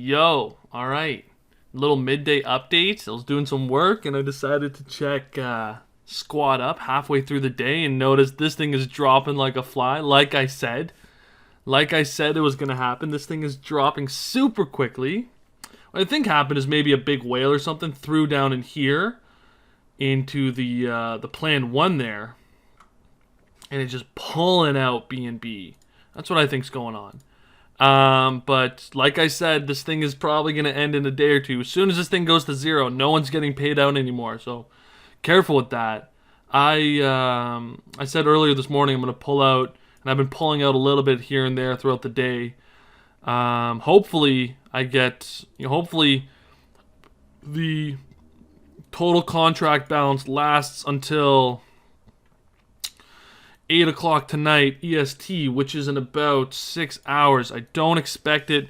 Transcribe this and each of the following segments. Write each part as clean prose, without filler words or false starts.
Yo, all right. Little midday update. I was doing some work and I decided to check Squad Up halfway through the day and noticed this thing is dropping like a fly. Like I said, it was going to happen. This thing is dropping super quickly. What I think happened is maybe a big whale or something threw down in here into the plan one there, and it's just pulling out BNB. That's what I think's going on. But like I said, this thing is probably going to end in a day or two. As soon as this thing goes to zero, no one's getting paid out anymore. So careful with that. I said earlier this morning I'm going to pull out, and I've been pulling out a little bit here and there throughout the day. Hopefully I get, hopefully the total contract balance lasts until 8 o'clock tonight EST, which is in about 6 hours. I don't expect to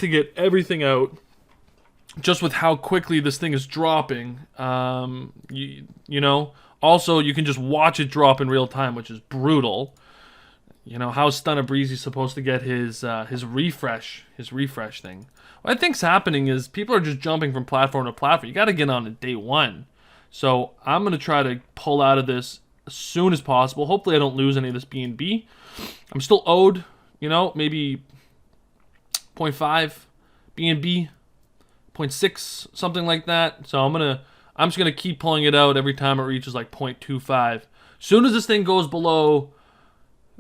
get everything out just with how quickly this thing is dropping. Also, you can just watch it drop in real time, which is brutal. How is Breezy supposed to get his refresh thing? What I think's happening is people are just jumping from platform to platform. You got to get on at day one. So I'm going to try to pull out of this as soon as possible. Hopefully I don't lose any of this BNB. I'm still owed, maybe 0.5 BNB, 0.6, something like that. So I'm just gonna keep pulling it out every time it reaches like 0.25. As soon as this thing goes below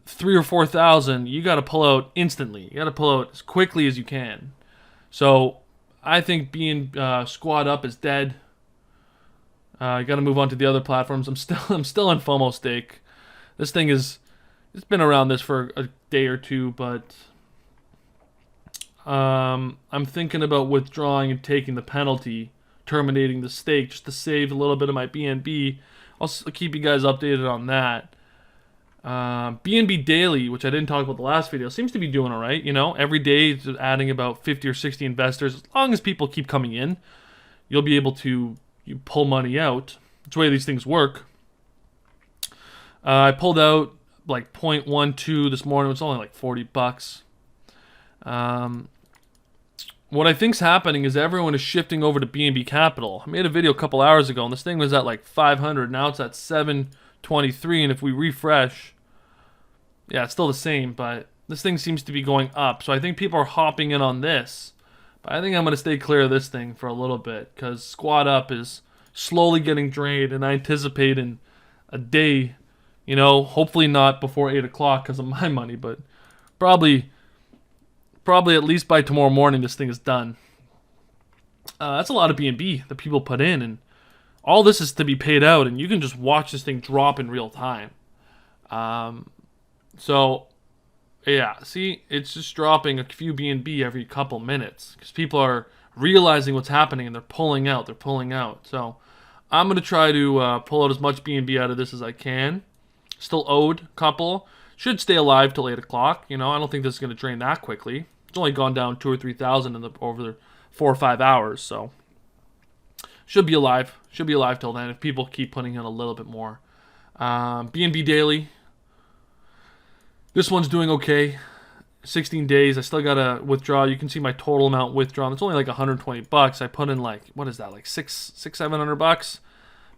3,000 or 4,000, you got to pull out instantly. You got to pull out as quickly as you can. So I think being Squad Up is dead. You got to move on to the other platforms. I'm still in FOMO stake. This thing it's been around this for a day or two, but I'm thinking about withdrawing and taking the penalty, terminating the stake just to save a little bit of my BNB. I'll keep you guys updated on that. BNB Daily, which I didn't talk about the last video, seems to be doing all right. Every day it's adding about 50 or 60 investors. As long as people keep coming in, you'll be able to pull money out. That's the way these things work. I pulled out like 0.12 this morning. It's only like $40. What I think's happening is everyone is shifting over to BNB Capital. I made a video a couple hours ago, and this thing was at like 500. Now it's at 723, and if we refresh, yeah, it's still the same, but this thing seems to be going up. So I think people are hopping in on this. But I think I'm going to stay clear of this thing for a little bit because Squad Up is slowly getting drained, and I anticipate in a day, hopefully not before 8 o'clock because of my money, but probably at least by tomorrow morning this thing is done. That's a lot of BNB that people put in, and all this is to be paid out, and you can just watch this thing drop in real time. So, yeah, see, it's just dropping a few BNB every couple minutes because people are realizing what's happening and they're pulling out. So, I'm going to try to pull out as much BNB out of this as I can. Still owed a couple. Should stay alive till 8 o'clock. I don't think this is going to drain that quickly. It's only gone down 2,000 or 3,000 over the 4 or 5 hours, so should be alive. Should be alive till then if people keep putting in a little bit more. BNB Daily. This one's doing okay. 16 days. I still gotta withdraw. You can see my total amount withdrawn. It's only like $120. I put in like, what is that? Like $700.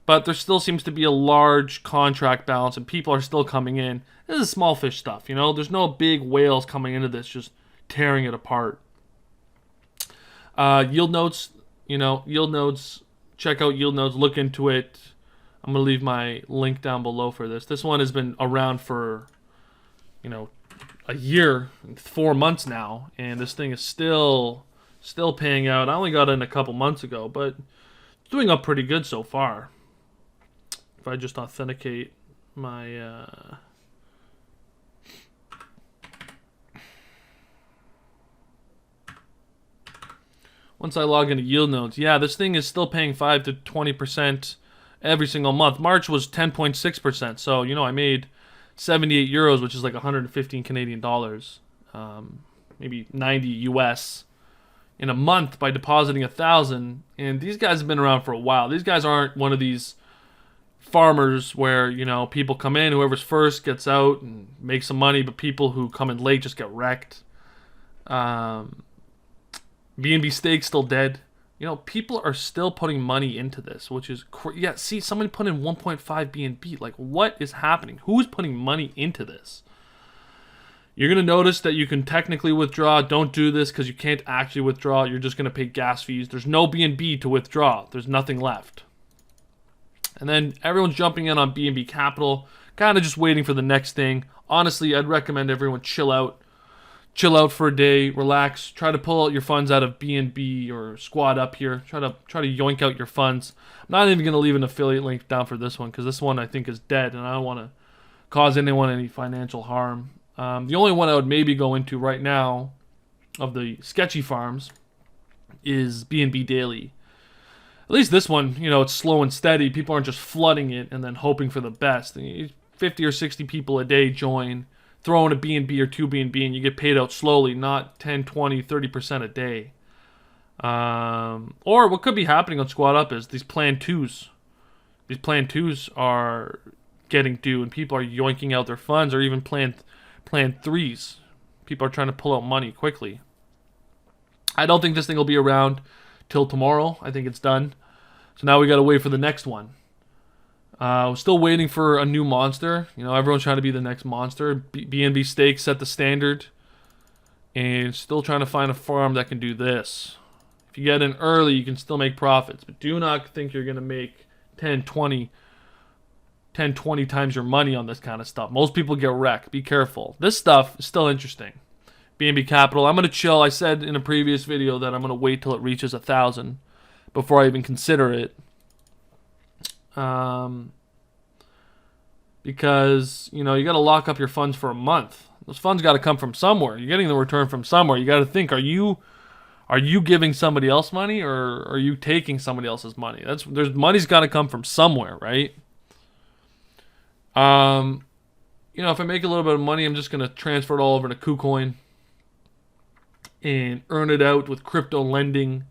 But there still seems to be a large contract balance, and people are still coming in. This is small fish stuff, There's no big whales coming into this, just tearing it apart. Yield notes, yield notes. Check out yield notes. Look into it. I'm gonna leave my link down below for this. This one has been around for, a year, 4 months now, and this thing is still paying out. I only got in a couple months ago, but it's doing up pretty good so far. If I just authenticate my once I log into yield notes, yeah, this thing is still paying 5 to 20% every single month. March was 10.6%, so I made 78 euros, which is like 115 Canadian dollars, maybe 90 US in a month by depositing 1,000. And these guys have been around for a while. These guys aren't one of these farmers where, people come in, whoever's first gets out and makes some money, but people who come in late just get wrecked. BNB stake still dead. People are still putting money into this, which is yeah. See, somebody put in 1.5 BNB. Like, what is happening? Who is putting money into this? You're gonna notice that you can technically withdraw. Don't do this because you can't actually withdraw. You're just gonna pay gas fees. There's no BNB to withdraw. There's nothing left. And then everyone's jumping in on BNB Capital, kind of just waiting for the next thing. Honestly, I'd recommend everyone chill out. Chill out for a day, relax, try to pull out your funds out of BNB or Squad Up here. Try to yoink out your funds. I'm not even going to leave an affiliate link down for this one because this one I think is dead and I don't want to cause anyone any financial harm. The only one I would maybe go into right now of the sketchy farms is BNB Daily. At least this one, it's slow and steady. People aren't just flooding it and then hoping for the best. 50 or 60 people a day join. Throw in a BNB or two BNB and you get paid out slowly, not 10, 20, 30% a day. Or what could be happening on Squad Up is these plan 2s. These plan 2s are getting due and people are yoinking out their funds, or even plan 3s. People are trying to pull out money quickly. I don't think this thing will be around till tomorrow. I think it's done. So now we got to wait for the next one. We're still waiting for a new monster. Everyone's trying to be the next monster. BNB Stake set the standard. And still trying to find a farm that can do this. If you get in early, you can still make profits. But do not think you're going to make 10, 20 times your money on this kind of stuff. Most people get wrecked. Be careful. This stuff is still interesting. BNB Capital. I'm going to chill. I said in a previous video that I'm going to wait till it reaches 1,000 before I even consider it. Because, you got to lock up your funds for a month. Those funds got to come from somewhere. You're getting the return from somewhere. You got to think, are you giving somebody else money or are you taking somebody else's money? Money's got to come from somewhere, right? If I make a little bit of money, I'm just going to transfer it all over to KuCoin and earn it out with crypto lending.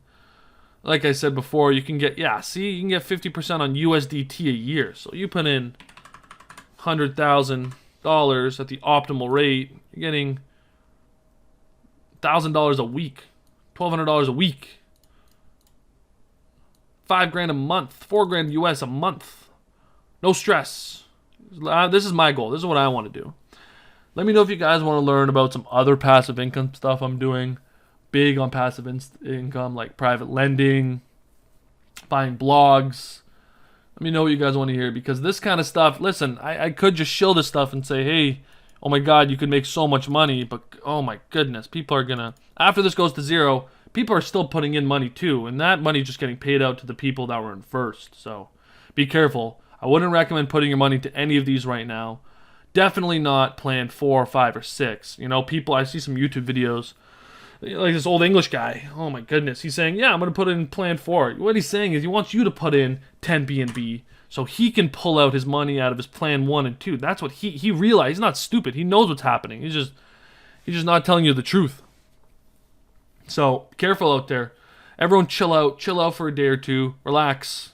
Like I said before, you can get 50% on USDT a year. So you put in $100,000 at the optimal rate, you're getting $1,000 a week, $1,200 a week, $5,000 a month, $4,000 US a month. No stress. This is my goal. This is what I want to do. Let me know if you guys want to learn about some other passive income stuff I'm doing. Big on passive income, like private lending, buying blogs. Let me know what you guys want to hear, because this kind of stuff, listen, I could just shill this stuff and say, hey, oh my God, you could make so much money, but oh my goodness, people are gonna, after this goes to zero, people are still putting in money too, and that money is just getting paid out to the people that were in first. So be careful. I wouldn't recommend putting your money to any of these right now. Definitely not plan 4, 5, or 6. People, I see some YouTube videos, like this old English guy, oh my goodness, he's saying, yeah, I'm going to put in plan 4. What he's saying is he wants you to put in 10 BNB so he can pull out his money out of his plan 1 and 2. That's what he realized. He's not stupid. He knows what's happening. He's just not telling you the truth. So careful out there. Everyone chill out for a day or two, relax.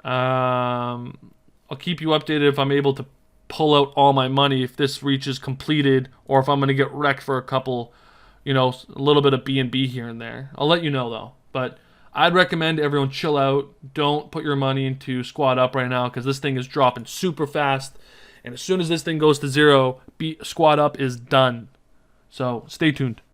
I'll keep you updated if I'm able to pull out all my money, if this reaches completed, or if I'm going to get wrecked for a couple, a little bit of BNB here and there. I'll let you know though. But I'd recommend everyone chill out. Don't put your money into Squad Up right now, because this thing is dropping super fast. And as soon as this thing goes to zero, Squad Up is done. So stay tuned.